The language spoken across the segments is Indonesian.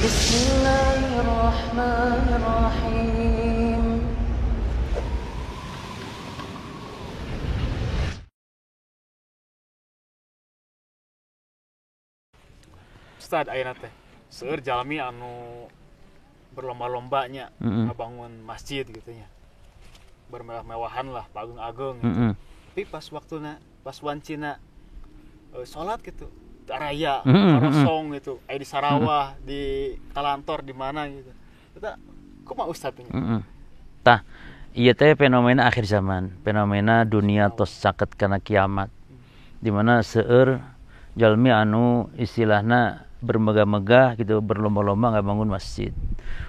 Bismillahirrahmanirrahim. Ustad ayeuna teh seueur jalmi anu berlomba-lombanya ngabangun masjid gitu nya. Bermewah-mewahan lah, agung-agung gitu. Tapi pas waktuna, pas wancina salat gitu, raya, kosong gitu, aya di Sarawah, di Kalantor, di mana gitu. Kita kumaha Ustad nya? Tah, ieu teh fenomena akhir zaman, fenomena dunia tos caket kana kiamat. Di mana seueur jalmi anu istilahna bermegah-megah gitu, berlomba-lomba ngabangun masjid.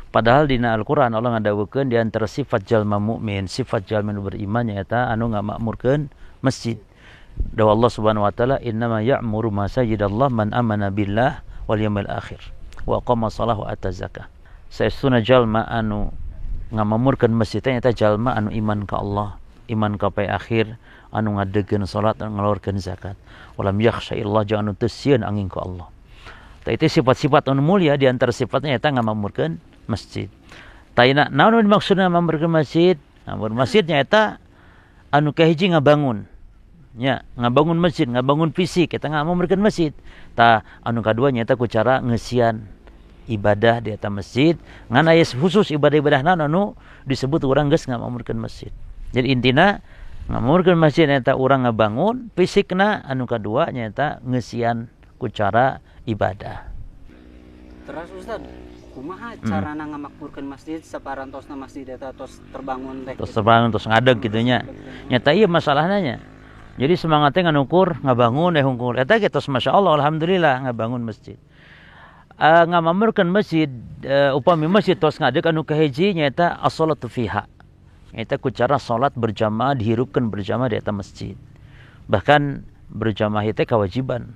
Padahal dina Al-Qur'an Allah ngadawukeun di antara sifat jalma mukmin, sifat jalma nu beriman nyaeta anu ngamakmurkeun masjid. Dawa Allah Subhanahu wa taala, "Innama ya'muru masajidallah man amana billah wal yaumil akhir wa aqama shalah wa ata zakah." Saestuna jalma anu ngamamurkeun masjid nyaeta jalma anu iman ka Allah, iman ka poe akhir, anu ngadegeun salat, anu ngalorkeun zakat. Walam yakhsha illallah, jangan anu teu sieun angin ka Allah. Itu sifat-sifat anu mulia di antara sifatnya nyaeta ngamamurkeun masjid. Taina naon maksudna ngamamurkeun masjid? Ngamamurkeun masjid nyaeta anu kahiji ngabangun. Nya, ngabangun masjid, ngabangun fisik, kita ngamamurkeun masjid. Tah anu kadua nyaeta ku cara ngeusian ibadah di eta masjid. Ngan aya khusus ibadah-ibadah naon anu disebut urang geus ngamamurkeun masjid. Jadi intina ngamamurkeun masjid nyaeta urang ngabangun, fisikna anu kadua nyaeta ngeusian ku cara ibadah. Terus Ustaz, kumaha carana ngamakmurkeun masjid saparantosna masjid eta tos terbangun teh? Tos terbangun, tos ngadeg kitu nya. Nyata ieu masalahna nya. Jadi semangatnya nganukur, ngabangun hungkul. Eta ge tos masyaallah alhamdulillah ngabangun masjid. Ngamamurkeun masjid, upami masjid tos ngadeg anu kahiji nyaeta as-shalatu fiha. Nyaeta ku cara salat berjamaah dihirupkeun berjamaah di eta masjid. Bahkan berjamaah itu kewajiban.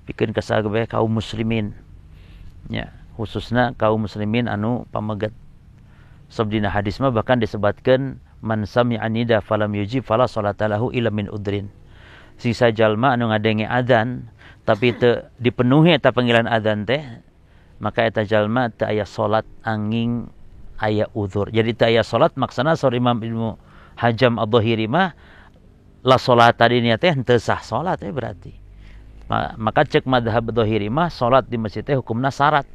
Pikeun ka sagabeh kaum muslimin. Ya, khususna kaum muslimin anu pamegat. Sabab dina hadis mah bahkan disebutkeun man sami'a nida falam yujib fala salata lahu illa min udrin. Sisa jalma anu ngadenge adzan tapi teu dipenuhi eta panggilan adzan teh, maka eta jalma teu aya salat angin aya udzur. Jadi teu aya salat maksana saur Imam Ibnu Hajam Adh-Dhahiri mah la salat tadinya teh henteu sah salat berarti. Maka cek madhab Dhahiri mah salat di masjid teh hukumna syarat.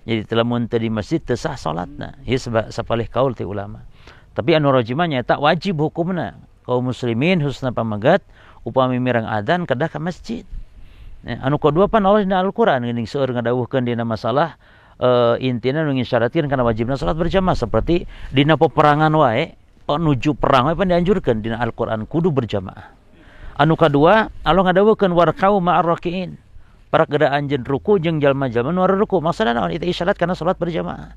Jadi lamun teu di masjid teu sah salatna. Ieu sapalih kaul ti ulama. Tapi anu rajimah nyaeta wajib hukumna. Kaum muslimin khususna pamegat upami mirang adzan kedah ka masjid. Anu kedua pan Allah dina Al-Qur'an geuning seueur ngadawuhkeun dina masalah intina nu ngisyaratkeun kana wajibna salat berjamaah seperti dina peperangan wae, nuju perang wae pan dianjurkeun dina Al-Qur'an kudu berjamaah. Anu kadua Allah ngadawukeun warkau ma'ar rakiin. Para geura anjeun ruku jeung jalma-jalma nu ruku. Maksudna naon? Itu isyarat kana salat berjamaah.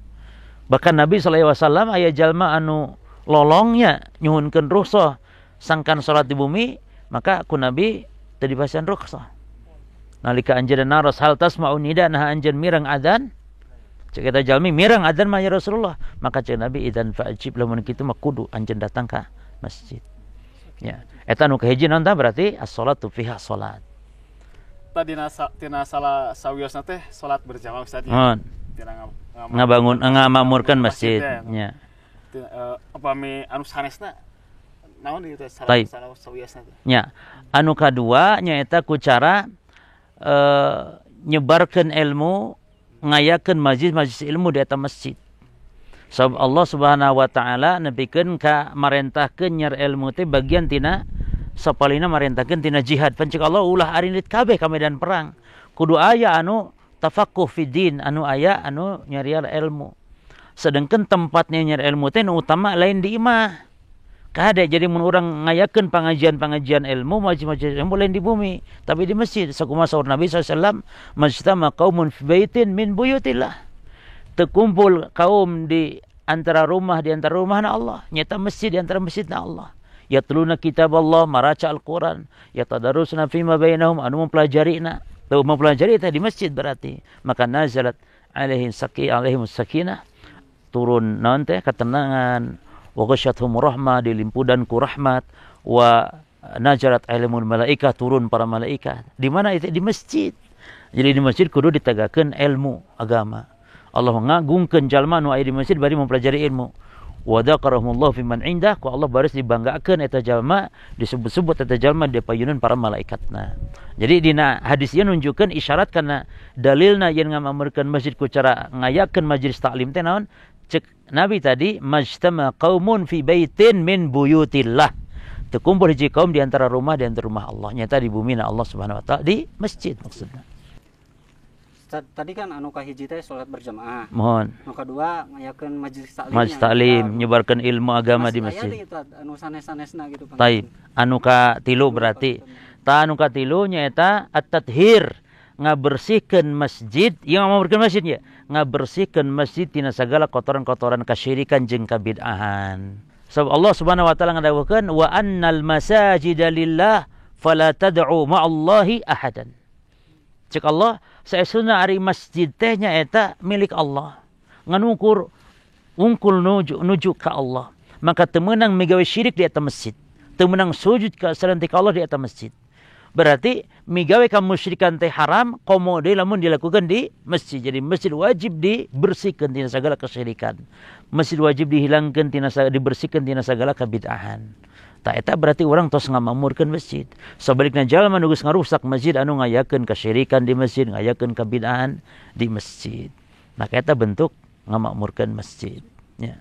Bahkan Nabi sallallahu alaihi wasallam aya jalma anu lolongnya nyuhunkeun rukhsah sangkan salat di bumi, maka ku Nabi teu dibasian rukhsah. Nalika anjeun naros hal tasma'u nida nah anjeun mireng adzan, cek eta jalmi mireng adzan mah ya Rasulullah, maka cek Nabi idzan fa'jib lamun kitu mah kudu anjeun datang ka masjid. Ya, eta nu kahiji naon tah berarti as-shalatu fiha salat. Tadi tina salah sawiosna teh salat berjamaah Ustaz. Tina ngabangun ngamamurkeun masjid nya. Upami anu sanesna naon ieu teh salah sawiosna teh. Nya, anu kadua nyaeta ku cara nyebarkeun ilmu, ngayakeun majlis-majlis ilmu di eta masjid. Sabab Allah Subhanahu wa taala nepikeun ka marentahkeun nyer ilmu teh bagian tina sapalina marentahkeun tina jihad. Pancik Allah ulah arinit kabeh ka medan perang. Kudu aya anu tafaqquh fid din, anu aya anu nyarial ilmu. Sedengkeun tempatnya nyer ilmu teh nu utama lain di imah. Kada jadi mun urang ngayakeun pangajian-pangajian ilmu, majlis-majlis ilmu lain di bumi, tapi di masjid. Sakumaha saur Nabi sallallahu alaihi wasallam, "Majtama qaumun fi baitin min buyutillah." Terkumpul kaum di antara rumah Allah, nyata masjid di antara masjidna Allah. Yatluna kitab Allah, maraca Al-Quran, yatadarusna fima bainahum, anu mempelajarina. Tuh mempelajari itu di masjid berarti. Maka nazalat alaihim sakinah, turun naon teh ketenangan, wa ghasyatuhum rahmah, dilimpudan ku rahmat, wa nazarat alaihimul malaikah, turun para malaikat. Di mana itu? Di masjid. Jadi di masjid kudu ditagakeun ilmu agama. Allah mengagungkan jalma nu aya di masjid bari mempelajari ilmu. Wa dzakarahumullahu fiman indah, ku Allah baris dibanggakeun eta jalma, disebut-sebut eta jalma di payunan para malaikatna. Jadi dina hadis ieu nunjukkeun isyarat kana dalilna yen ngamamerkeun masjid ku cara ngayakeun majelis taklim teh naon? Cek Nabi tadi, majtama qaumun fi baitin min buyutillah. Terkumpul hiji kaum di antara rumah Allah. Nyata di bumi Allah Subhanahu wa taala di masjid maksudnya. Tadi kan anu kahiji teh salat berjamaah. Mohon. Anu kedua ngayakeun majelis taklim. Majelis taklim nyebarkeun ilmu agama di masjid. Anu sanes-sanesna gitu. Taib. Anu katilu berarti. Ta anu katilu nyaeta at-tathhir, ngabersihkeun masjid, yang ngabersihkeun masjid ya, ngabersihkeun masjid tina sagala kotoran-kotoran kasyirikan jeung kabid'ahan. Sebab Allah Subhanahu wa taala ngadawuhkeun wa annal masajida lillah fala tad'u ma'allahi ahadan. Cek Allah, saesuna ari masjid teh nyaeta milik Allah. Ngan ungkul nuju ka Allah. Maka teu meunang migawe syirik di eta masjid. Teu meunang sujud ka selain ka Allah di eta masjid. Berarti migawe kamusyrikan teh haram, komo deui lamun dilakukan di masjid. Jadi masjid wajib dibersihkeun tina sagala kesyirikan. Masjid wajib dihilangkeun dibersihkeun tina sagala kabid'ahan. Tak eta berarti orang tos ngamamurkeun masjid. Sabalikna jalma nu geus ngarusak masjid anu ngayakeun kasyirikan di masjid, ngayakeun kabid'ahan di masjid. Maka eta bentuk ngamamurkeun masjid. Ya.